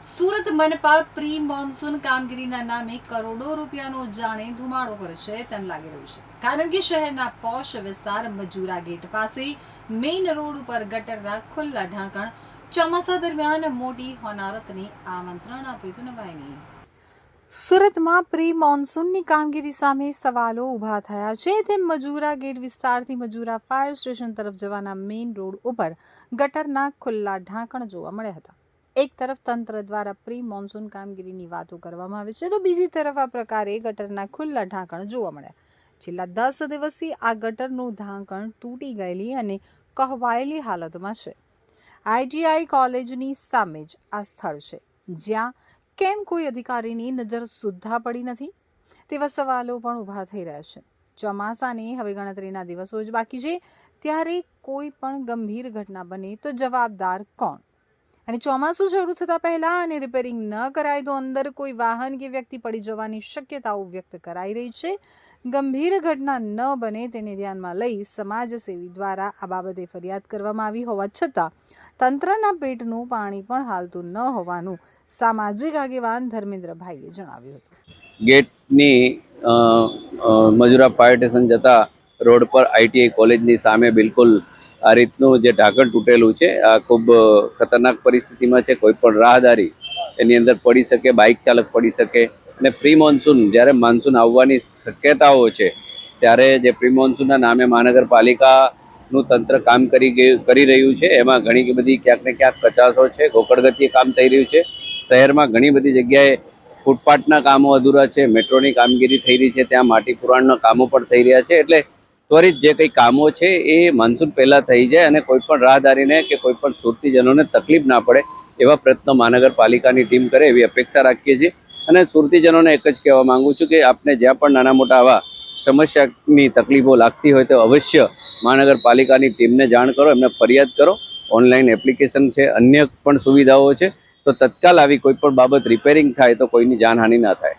Surat મનપા pre monsoon કામગીરીના નામે કરોડો રૂપિયાનો જાણે ધુમાડો કરે છે તેમ લાગી રહ્યું છે, કારણ કે શહેરના પોશ વિસ્તાર મજૂરા ગેટ પાસે મેઇન રોડ ઉપર ગટરના ખુલ્લા ઢાંકણ ચોમાસા દરમિયાન મોટી હોનારતને આમંત્રણ આપ્યું તો નવાય નહીં. સુરતમાં પ્રી મોન્સૂનની કામગીરી સામે સવાલો ઊભા થયા છે. તેમ મજૂરા ગેટ વિસ્તારથી મજૂરા ફાયર સ્ટેશન તરફ જવાના મેઇન રોડ ઉપર ગટરના ખુલ્લા ઢાંકણ જોવા મળ્યા હતા. એક તરફ તંત્ર દ્વારા પ્રી મોન્સૂન કામગીરીની વાતો કરવામાં આવે છે, તો બીજી તરફ આ પ્રકારે ગટરના ખુલ્લા ઢાંકણ જોવા મળ્યા. છેલ્લા 10 દિવસથી આ ગટરનું ઢાંકણ તૂટી ગયેલી અને કહવાયેલી હાલતમાં છે. ITI કોલેજની સામે જ આ સ્થળ છે, જ્યાં કેમ કોઈ અધિકારીની નજર સુદ્ધા પડી નથી તેવા સવાલો પણ ઊભા થઈ રહ્યા છે. ચોમાસાને હવે ગણતરીના દિવસો જ બાકી છે, ત્યારે કોઈ પણ ગંભીર ઘટના બને તો જવાબદાર કોણ? અને ચોમાસું શરૂ થતાં પહેલાં અને રિપેરિંગ ન કરાય તો અંદર કોઈ વાહન કે વ્યક્તિ પડી જવાની શક્યતાઓ વ્યક્ત કરાઈ રહી છે. ગંભીર ઘટના ન બને તેને ધ્યાનમાં લઈ સમાજસેવી દ્વારા આ બાબતે ફરિયાદ કરવામાં આવી હોવા છતાં તંત્રના પેટનું પાણી પણ હાલતું ન હોવાનું સામાજિક આગેવાન ધર્મેન્દ્રભાઈએ જણાવ્યું હતું. ગેટની મજૂરા ફાયર સ્ટેશન જતા રોડ પર ITI કોલેજની સામે બિલકુલ આ રીતનું જે ઢાંકણ તૂટેલું છે, આ ખૂબ ખતરનાક પરિસ્થિતિમાં છે. કોઈ પણ રાહદારી એની અંદર પડી શકે, બાઇક ચાલક પડી શકે. અને પ્રી મોન્સૂન જ્યારે મોન્સૂન આવવાની શક્યતાઓ છે, ત્યારે જે પ્રી મોન્સૂનના નામે મહાનગરપાલિકાનું તંત્ર કામ કરી રહ્યું છે, એમાં ઘણી બધી ક્યાંક ને ક્યાંક કચાશો છે. ગોકળગતિએ કામ થઈ રહ્યું છે. શહેરમાં ઘણી બધી જગ્યાએ ફૂટપાથના કામો અધૂરા છે, મેટ્રોની કામગીરી થઈ રહી છે, ત્યાં માટી પુરાણના કામો પણ થઈ રહ્યા છે. એટલે ત્વરિત જે કંઈ કામો છે એ મોન્સૂન પહેલાં થઈ જાય અને કોઈ પણ રાહદારીને કે કોઈ પણ સુરતીજનોને તકલીફ ના પડે એવા પ્રયત્નો મહાનગરપાલિકાની ટીમ કરે એવી અપેક્ષા રાખીએ છીએ. અને સુરતીજનોને એક જ કહેવા માંગુ છું કે આપને જ્યાં પણ નાના મોટા આવા સમસ્યાની તકલીફો લાગતી હોય તો અવશ્ય મહાનગરપાલિકાની ટીમને જાણ કરો, એમને ફરિયાદ કરો. ઓનલાઈન એપ્લિકેશન છે, અન્ય પણ સુવિધાઓ છે, તો તત્કાલ આવી કોઈ પણ બાબત રિપેરિંગ થાય તો કોઈની જાનહાનિ ના થાય.